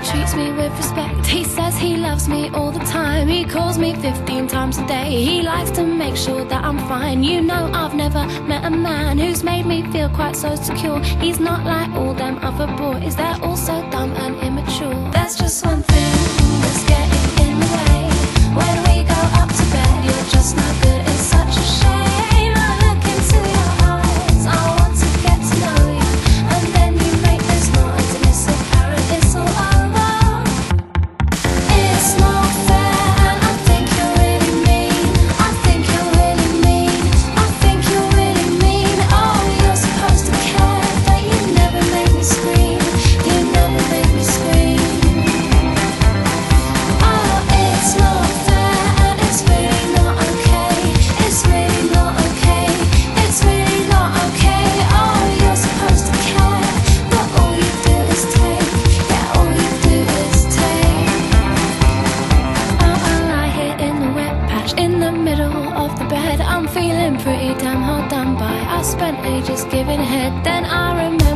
treats me with respect. He says he loves me all the time. He calls me 15 times a day. He likes to make sure that I'm fine. You know, I've never met a man who's made me feel quite so secure. He's not like all them other boys, they're all so dumb and immature. There's just one thing that's getting in the way. When we go up to bed, you're just no good. It's such a shame. I look into your eyes, I want to get to know you, and then you make this noise and it's apparent it's all over. It's not fair and I think you're really mean. I think you're really mean. I think you're really mean. Oh, you're supposed to care, but you never make me scream. You never make me scream. Oh, it's not fair and it's really not okay. It's really not okay. It's really not okay. Oh, you're supposed to care, but all you do is take. Yeah, all you do is take. Oh, I lie here in the wet patch in the middle of the bed. I'm feeling pretty damn hard done by. I spent ages giving head, then I remember